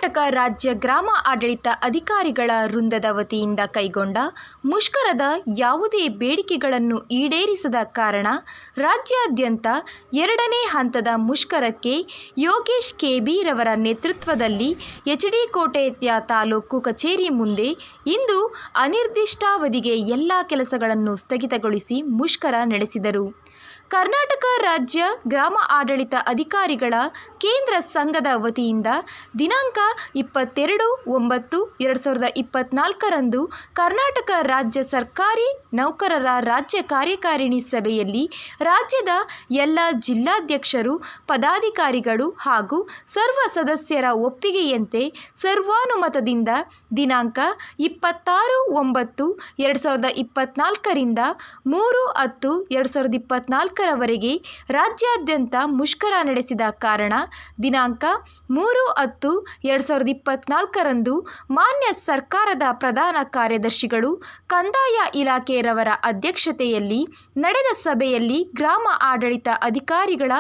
ಕರ್ನಾಟಕ ರಾಜ್ಯ ಗ್ರಾಮ ಆಡಳಿತ ಅಧಿಕಾರಿಗಳ ವೃಂದದ ವತಿಯಿಂದ ಕೈಗೊಂಡ ಮುಷ್ಕರದ ಯಾವುದೇ ಬೇಡಿಕೆಗಳನ್ನು ಈಡೇರಿಸದ ಕಾರಣ ರಾಜ್ಯಾದ್ಯಂತ 2ನೇ ಹಂತದ ಮುಷ್ಕರಕ್ಕೆ ಯೋಗೇಶ್ ಕೆಬಿರವರ ನೇತೃತ್ವದಲ್ಲಿ ಎಚ್.ಡಿ. ಕೋಟೆ ತಾಲೂಕು ಕಚೇರಿ ಮುಂದೆ ಇಂದು ಅನಿರ್ದಿಷ್ಟಾವಧಿಗೆ ಎಲ್ಲ ಕೆಲಸಗಳನ್ನು ಸ್ಥಗಿತಗೊಳಿಸಿ ಮುಷ್ಕರ ನಡೆಸಿದರು. ಕರ್ನಾಟಕ ರಾಜ್ಯ ಗ್ರಾಮ ಆಡಳಿತ ಅಧಿಕಾರಿಗಳ ಕೇಂದ್ರ ಸಂಘದ ವತಿಯಿಂದ ದಿನಾಂಕ 22/9/2024ರಂದು ಕರ್ನಾಟಕ ರಾಜ್ಯ ಸರ್ಕಾರಿ ನೌಕರರ ರಾಜ್ಯ ಕಾರ್ಯಕಾರಿಣಿ ಸಭೆಯಲ್ಲಿ ರಾಜ್ಯದ ಎಲ್ಲ ಜಿಲ್ಲಾಧ್ಯಕ್ಷರು, ಪದಾಧಿಕಾರಿಗಳು ಹಾಗೂ ಸರ್ವ ಸದಸ್ಯರ ಒಪ್ಪಿಗೆಯಂತೆ ಸರ್ವಾನುಮತದಿಂದ ದಿನಾಂಕ 26/9/2024ರಿಂದ 3/10/2024ರವರೆಗೆ ರಾಜ್ಯಾದ್ಯಂತ ಮುಷ್ಕರ ನಡೆಸಿದ ಕಾರಣ ದಿನಾಂಕ 3/10/2024ರಂದು ಮಾನ್ಯ ಸರ್ಕಾರದ ಪ್ರಧಾನ ಕಾರ್ಯದರ್ಶಿಗಳು, ಕಂದಾಯ ಇಲಾಖೆಯವರ ಅಧ್ಯಕ್ಷತೆಯಲ್ಲಿ ನಡೆದ ಸಭೆಯಲ್ಲಿ ಗ್ರಾಮ ಆಡಳಿತ ಅಧಿಕಾರಿಗಳ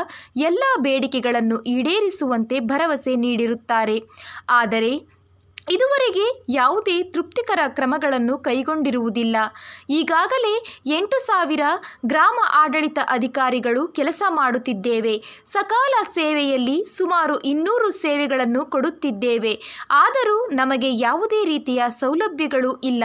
ಎಲ್ಲ ಬೇಡಿಕೆಗಳನ್ನು ಈಡೇರಿಸುವಂತೆ ಭರವಸೆ ನೀಡಿರುತ್ತಾರೆ. ಆದರೆ ಇದುವರೆಗೆ ಯಾವುದೇ ತೃಪ್ತಿಕರ ಕ್ರಮಗಳನ್ನು ಕೈಗೊಂಡಿರುವುದಿಲ್ಲ. ಈಗಾಗಲೇ 8,000 ಗ್ರಾಮ ಆಡಳಿತ ಅಧಿಕಾರಿಗಳು ಕೆಲಸ ಮಾಡುತ್ತಿದ್ದೇವೆ. ಸಕಾಲ ಸೇವೆಯಲ್ಲಿ ಸುಮಾರು 200 ಸೇವೆಗಳನ್ನು ಕೊಡುತ್ತಿದ್ದೇವೆ. ಆದರೂ ನಮಗೆ ಯಾವುದೇ ರೀತಿಯ ಸೌಲಭ್ಯಗಳು ಇಲ್ಲ.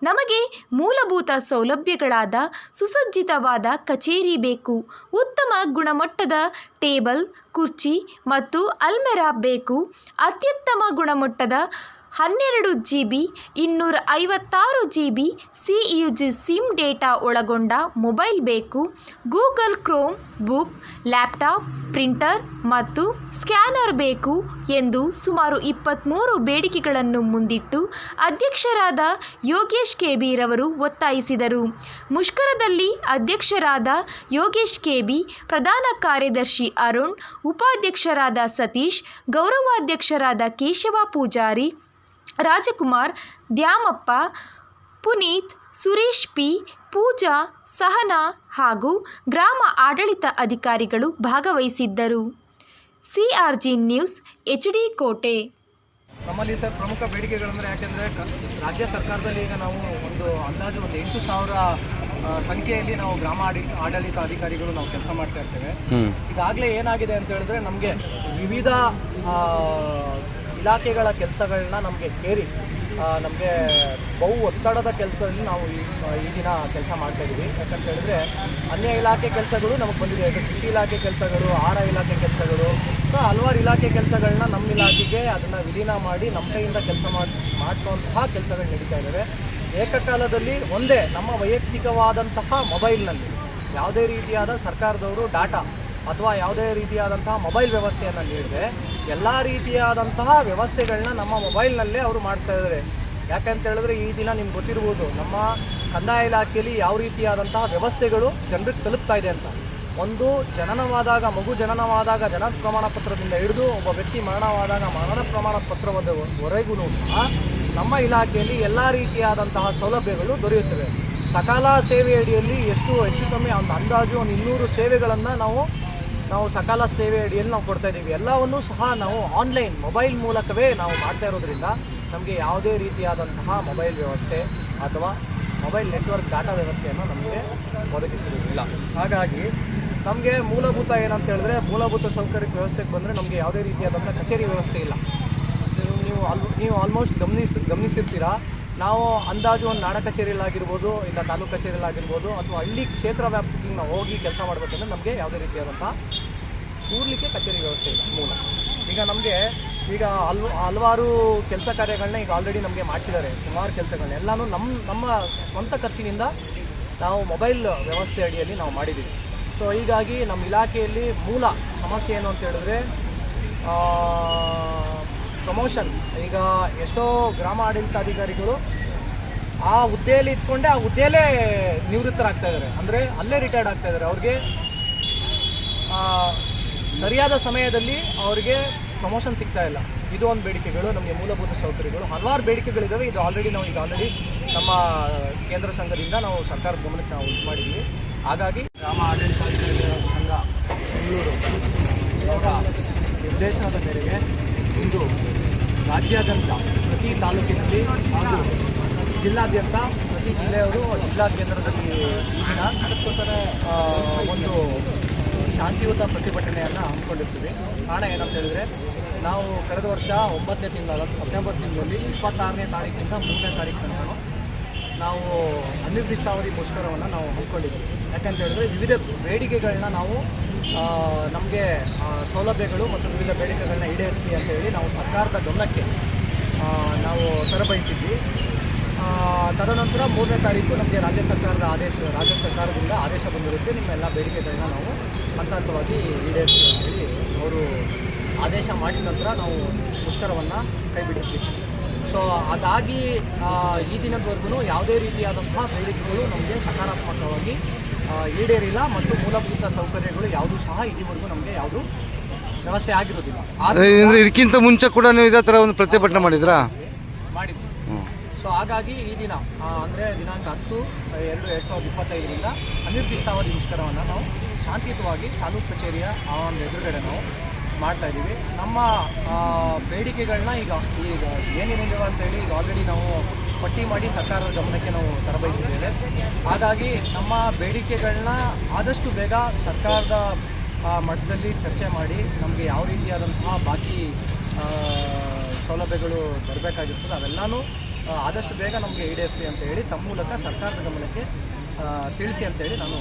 ನಮಗೆ ಮೂಲಭೂತ ಸೌಲಭ್ಯಗಳಾದ ಸುಸಜ್ಜಿತವಾದ ಕಚೇರಿ ಬೇಕು, ಉತ್ತಮ ಗುಣಮಟ್ಟದ ಟೇಬಲ್, ಕುರ್ಚಿ ಮತ್ತು ಅಲ್ಮೆರಾ ಬೇಕು, ಅತ್ಯುತ್ತಮ ಗುಣಮಟ್ಟದ 12 GB 256 GB CUG sim data ಒಳಗೊಂಡ ಮೊಬೈಲ್ ಬೇಕು, Google Chrome book, laptop, printer ಮತ್ತು ಸ್ಕ್ಯಾನರ್ ಬೇಕು ಎಂದು ಸುಮಾರು 23 ಬೇಡಿಕೆಗಳನ್ನು ಮುಂದಿಟ್ಟು ಅಧ್ಯಕ್ಷರಾದ ಯೋಗೇಶ್ ಕೆಬಿರವರು ಒತ್ತಾಯಿಸಿದರು. ಮುಷ್ಕರದಲ್ಲಿ ಅಧ್ಯಕ್ಷರಾದ ಯೋಗೇಶ್ ಕೆಬಿ, ಪ್ರಧಾನ ಕಾರ್ಯದರ್ಶಿ ಅರುಣ್, ಉಪಾಧ್ಯಕ್ಷರಾದ ಸತೀಶ್, ಗೌರವಾಧ್ಯಕ್ಷರಾದ ಕೇಶವ ಪೂಜಾರಿ, ರಾಜಕುಮಾರ್, ದ್ಯಾಮಪ್ಪ, ಪುನೀತ್, ಸುರೇಶ್ ಪಿ, ಪೂಜಾ, ಸಹನಾ ಹಾಗೂ ಗ್ರಾಮ ಆಡಳಿತ ಅಧಿಕಾರಿಗಳು ಭಾಗವಹಿಸಿದ್ದರು. CRG news, HD. ಕೋಟೆ. ನಮ್ಮಲ್ಲಿ ಸರ್ ಪ್ರಮುಖ ಬೇಡಿಕೆಗಳಂದರೆ, ಯಾಕೆಂದರೆ ರಾಜ್ಯ ಸರ್ಕಾರದಲ್ಲಿ ಈಗ ನಾವು ಅಂದಾಜು 8,000 ಸಂಖ್ಯೆಯಲ್ಲಿ ನಾವು ಗ್ರಾಮ ಆಡಳಿತ ಅಧಿಕಾರಿಗಳು ನಾವು ಕೆಲಸ ಮಾಡ್ತಾ ಇರ್ತೇವೆ. ಈಗಾಗಲೇ ಏನಾಗಿದೆ ಅಂತ ಹೇಳಿದ್ರೆ, ನಮಗೆ ವಿವಿಧ ಇಲಾಖೆಗಳ ಕೆಲಸಗಳನ್ನ ನಮಗೆ ಹೇರಿ ನಮಗೆ ಬಹು ಒತ್ತಡದ ಕೆಲಸದಲ್ಲಿ ನಾವು ಈ ದಿನ ಕೆಲಸ ಮಾಡ್ತಾಯಿದ್ದೀವಿ. ಯಾಕಂತ ಹೇಳಿದ್ರೆ ಅನ್ಯ ಇಲಾಖೆ ಕೆಲಸಗಳು ನಮಗೆ ಬಂದಿದೆ. ಕೃಷಿ ಇಲಾಖೆ ಕೆಲಸಗಳು, ಆಹಾರ ಇಲಾಖೆ ಕೆಲಸಗಳು, ಹಲವಾರು ಇಲಾಖೆ ಕೆಲಸಗಳನ್ನ ನಮ್ಮ ಇಲಾಖೆಗೆ ಅದನ್ನು ವಿಲೀನ ಮಾಡಿ ನಮ್ಮ ಕೈಯಿಂದ ಕೆಲಸ ಮಾಡಿಸುವಂತಹ ಕೆಲಸಗಳು ನಡೀತಾ ಇದ್ದಾವೆ. ಏಕಕಾಲದಲ್ಲಿ ಒಂದೇ ನಮ್ಮ ವೈಯಕ್ತಿಕವಾದಂತಹ ಮೊಬೈಲ್ನಲ್ಲಿ ಯಾವುದೇ ರೀತಿಯಾದ ಸರ್ಕಾರದವರು ಡಾಟಾ ಅಥವಾ ಯಾವುದೇ ರೀತಿಯಾದಂತಹ ಮೊಬೈಲ್ ವ್ಯವಸ್ಥೆಯನ್ನು ನೀಡಿದೆ. ಎಲ್ಲ ರೀತಿಯಾದಂತಹ ವ್ಯವಸ್ಥೆಗಳನ್ನ ನಮ್ಮ ಮೊಬೈಲ್ನಲ್ಲೇ ಅವರು ಮಾಡಿಸ್ತಾ ಇದ್ದಾರೆ. ಯಾಕಂತ ಹೇಳಿದ್ರೆ ಈ ದಿನ ನಿಮ್ಗೆ ಗೊತ್ತಿರ್ಬೋದು, ನಮ್ಮ ಕಂದಾಯ ಇಲಾಖೆಯಲ್ಲಿ ಯಾವ ರೀತಿಯಾದಂತಹ ವ್ಯವಸ್ಥೆಗಳು ಜನರಿಗೆ ತಲುಪ್ತಾ ಇದೆ ಅಂತ. ಒಂದು ಮಗು ಜನನವಾದಾಗ ಜನನ ಪ್ರಮಾಣ ಪತ್ರದಿಂದ ಹಿಡಿದು ಒಬ್ಬ ವ್ಯಕ್ತಿ ಮರಣವಾದಾಗ ಮರಣ ಪ್ರಮಾಣ ಪತ್ರದವರೆಗೂ ಸಹ ನಮ್ಮ ಇಲಾಖೆಯಲ್ಲಿ ಎಲ್ಲ ರೀತಿಯಾದಂತಹ ಸೌಲಭ್ಯಗಳು ದೊರೆಯುತ್ತವೆ. ಸಕಾಲ ಸೇವೆ ಅಡಿಯಲ್ಲಿ ಹೆಚ್ಚು ಕಮ್ಮಿ ಅಂದಾಜು 200 ಸೇವೆಗಳನ್ನು ನಾವು ಸಕಾಲ ಸೇವೆ ಅಡಿಯಲ್ಲಿ ನಾವು ಕೊಡ್ತಾ ಇದ್ದೀವಿ. ಎಲ್ಲವನ್ನೂ ಸಹ ನಾವು ಆನ್ಲೈನ್ ಮೊಬೈಲ್ ಮೂಲಕವೇ ನಾವು ಮಾಡ್ತಾ ಇರೋದ್ರಿಂದ ನಮಗೆ ಯಾವುದೇ ರೀತಿಯಾದಂತಹ ಮೊಬೈಲ್ ವ್ಯವಸ್ಥೆ ಅಥವಾ ಮೊಬೈಲ್ ನೆಟ್ವರ್ಕ್ ಡಾಟಾ ವ್ಯವಸ್ಥೆಯನ್ನು ನಮಗೆ ಒದಗಿಸಿರುವುದಿಲ್ಲ. ಹಾಗಾಗಿ ನಮಗೆ ಮೂಲಭೂತ ಏನಂತ ಹೇಳಿದ್ರೆ, ಮೂಲಭೂತ ಸೌಕರ್ಯ ವ್ಯವಸ್ಥೆಗೆ ಬಂದರೆ ನಮಗೆ ಯಾವುದೇ ರೀತಿಯಾದಂಥ ಕಚೇರಿ ವ್ಯವಸ್ಥೆ ಇಲ್ಲ. ನೀವು ಆಲ್ಮೋಸ್ಟ್ ಗಮನಿಸಿರ್ತೀರಾ. ನಾವು ಅಂದಾಜು ಒಂದು ನಾಡ ಕಚೇರಿಯಲ್ಲಾಗಿರ್ಬೋದು, ಇಲ್ಲ ತಾಲೂಕು ಕಚೇರಿಯಲ್ಲಾಗಿರ್ಬೋದು, ಅಥವಾ ಹಳ್ಳಿ ಕ್ಷೇತ್ರ ವ್ಯಾಪ್ತಿಗೆ ನಾವು ಹೋಗಿ ಕೆಲಸ ಮಾಡಬೇಕಂದ್ರೆ ನಮಗೆ ಯಾವುದೇ ರೀತಿಯಾದಂಥ ಕೂರ್ಲಿಕ್ಕೆ ಕಚೇರಿ ವ್ಯವಸ್ಥೆ ಇಲ್ಲ ಮೂಲ. ಈಗ ನಮಗೆ ಹಲವಾರು ಕೆಲಸ ಕಾರ್ಯಗಳನ್ನ ಈಗ ಆಲ್ರೆಡಿ ನಮಗೆ ಮಾಡಿಸಿದ್ದಾರೆ. ಸುಮಾರು ಕೆಲಸಗಳನ್ನ ಎಲ್ಲನೂ ನಮ್ಮ ಸ್ವಂತ ಖರ್ಚಿನಿಂದ ನಾವು ಮೊಬೈಲ್ ವ್ಯವಸ್ಥೆ ಅಡಿಯಲ್ಲಿ ನಾವು ಮಾಡಿದ್ದೀವಿ. ಸೊ ಹೀಗಾಗಿ ನಮ್ಮ ಇಲಾಖೆಯಲ್ಲಿ ಮೂಲ ಸಮಸ್ಯೆ ಏನು ಅಂತ ಹೇಳಿದ್ರೆ ಪ್ರಮೋಷನ್. ಈಗ ಎಷ್ಟೋ ಗ್ರಾಮ ಆಡಳಿತಾಧಿಕಾರಿಗಳು ಆ ಹುದ್ದೆಯಲ್ಲಿ ಇದ್ಕೊಂಡೆ ಆ ಹುದ್ದೆಯಲ್ಲೇ ನಿವೃತ್ತರಾಗ್ತಾ ಇದ್ದಾರೆ, ಅಂದರೆ ಅಲ್ಲೇ ರಿಟೈರ್ಡ್ ಆಗ್ತಾ ಇದ್ದಾರೆ. ಅವ್ರಿಗೆ ಸರಿಯಾದ ಸಮಯದಲ್ಲಿ ಅವರಿಗೆ ಪ್ರಮೋಷನ್ ಸಿಗ್ತಾ ಇಲ್ಲ. ಇದು ಒಂದು ಬೇಡಿಕೆಗಳು. ನಮಗೆ ಮೂಲಭೂತ ಸೌಕರ್ಯಗಳು ಹಲವಾರು ಬೇಡಿಕೆಗಳಿದ್ದಾವೆ. ಇದು ಆಲ್ರೆಡಿ ನಮ್ಮ ಕೇಂದ್ರ ಸಂಘದಿಂದ ನಾವು ಸರ್ಕಾರದ ಗಮನಕ್ಕೆ ನಾವು ಇದು ಮಾಡಿದ್ದೀವಿ. ಹಾಗಾಗಿ ಗ್ರಾಮ ಆಡಳಿತಾಧಿಕಾರಿಗಳ ಸಂಘ ಬೆಂಗಳೂರು ಇವರ ನಿರ್ದೇಶನದ ಮೇರೆಗೆ ಇಂದು ರಾಜ್ಯಾದ್ಯಂತ ಪ್ರತಿ ತಾಲೂಕಿನಲ್ಲಿ ಹಾಗೂ ಜಿಲ್ಲಾದ್ಯಂತ ಪ್ರತಿ ಜಿಲ್ಲೆಯವರು ಜಿಲ್ಲಾ ಕೇಂದ್ರದಲ್ಲಿ ಈ ದಿನ ಒಂದು ಶಾಂತಿಯುತ ಪ್ರತಿಭಟನೆಯನ್ನು ಹಮ್ಮಿಕೊಂಡಿರ್ತೀವಿ. ಕಾರಣ ಏನಂತ ಹೇಳಿದರೆ, ನಾವು ಕಳೆದ ವರ್ಷ 9ನೇ ತಿಂಗಳ ಸೆಪ್ಟೆಂಬರ್ ತಿಂಗಳಲ್ಲಿ 26ನೇ ತಾರೀಕಿಂದ 3ನೇ ತಾರೀಕು ತನಕ ನಾವು ಅನಿರ್ದಿಷ್ಟಾವಧಿ ಮುಷ್ಕರವನ್ನು ನಾವು ಹಮ್ಮಿಕೊಂಡಿದ್ವಿ. ಯಾಕಂತ ಹೇಳಿದ್ರೆ ವಿವಿಧ ಬೇಡಿಕೆಗಳನ್ನ ನಾವು ನಮಗೆ ಸೌಲಭ್ಯಗಳು ಮತ್ತು ವಿವಿಧ ಬೇಡಿಕೆಗಳನ್ನ ಈಡೇರಿಸಿ ಅಂತ ಹೇಳಿ ನಾವು ಸರ್ಕಾರದ ಗಮನಕ್ಕೆ ನಾವು ತರಬಯಸಿದ್ವಿ. ತದನಂತರ 3ನೇ ತಾರೀಕು ನಮಗೆ ರಾಜ್ಯ ಸರ್ಕಾರದಿಂದ ಆದೇಶ ಬಂದಿರುತ್ತೆ, ನಿಮ್ಮ ಎಲ್ಲ ಬೇಡಿಕೆಗಳನ್ನ ನಾವು ಹಂತ ಹಂತವಾಗಿ ಈಡೇರಿಸಿ ಅಂತೇಳಿ ಅವರು ಆದೇಶ ಮಾಡಿದ ನಂತರ ನಾವು ಮುಷ್ಕರವನ್ನು ಕೈ ಬಿಟ್ಟಿರ್ತೀವಿ. ಸೊ ಅದಾಗಿ ಈ ದಿನದವರೆಗೂ ಯಾವುದೇ ರೀತಿಯಾದಂತಹ ಬೇಡಿಕೆಗಳು ನಮಗೆ ಸಕಾರಾತ್ಮಕವಾಗಿ ಈಡೇರಿಲ್ಲ ಮತ್ತು ಮೂಲಭೂತ ಸೌಕರ್ಯಗಳು ಯಾವುದೂ ಸಹ ಇಲ್ಲಿವರೆಗೂ ನಮಗೆ ಯಾವುದೂ ವ್ಯವಸ್ಥೆ ಆಗಿರೋದಿಲ್ಲ. ಇದಕ್ಕಿಂತ ಮುಂಚೆ ಕೂಡ ನೀವು ಇದೇ ಥರ ಒಂದು ಪ್ರತಿಭಟನೆ ಮಾಡಿದ್ರಿ. ಸೊ ಹಾಗಾಗಿ ಈ ದಿನ ಅಂದರೆ ದಿನಾಂಕ 10/2/2025 ಅನಿರ್ದಿಷ್ಟಾವಧಿ ಮುಷ್ಕರವನ್ನು ನಾವು ಶಾಂತಿಯುತವಾಗಿ ತಾಲೂಕು ಕಚೇರಿಯ ಆ ಒಂದು ಎದುರುಗಡೆ ನಾವು ಮಾಡ್ತಾಯಿದ್ದೀವಿ. ನಮ್ಮ ಬೇಡಿಕೆಗಳನ್ನ ಈಗ ಏನೇನಿದೆ ಅಂತೇಳಿ ಈಗ ಆಲ್ರೆಡಿ ನಾವು ಪಟ್ಟಿ ಮಾಡಿ ಸರ್ಕಾರದ ಗಮನಕ್ಕೆ ನಾವು ತರಬಯಸಿದ್ದೇವೆ. ಹಾಗಾಗಿ ನಮ್ಮ ಬೇಡಿಕೆಗಳನ್ನ ಆದಷ್ಟು ಬೇಗ ಸರ್ಕಾರದ ಮಟ್ಟದಲ್ಲಿ ಚರ್ಚೆ ಮಾಡಿ ನಮಗೆ ಯಾವ ರೀತಿಯಾದಂತಹ ಬಾಕಿ ಸೌಲಭ್ಯಗಳು ಬರಬೇಕಾಗಿರ್ತದೆ ಅವೆಲ್ಲನೂ ಆದಷ್ಟು ಬೇಗ ನಮಗೆ ಈಡೇರಿಸಲಿ ಅಂತ ಹೇಳಿ ತಮ್ಮ ಮೂಲಕ ಸರ್ಕಾರದ ಗಮನಕ್ಕೆ ತಿಳಿಸಿ ಅಂತೇಳಿ ನಾನು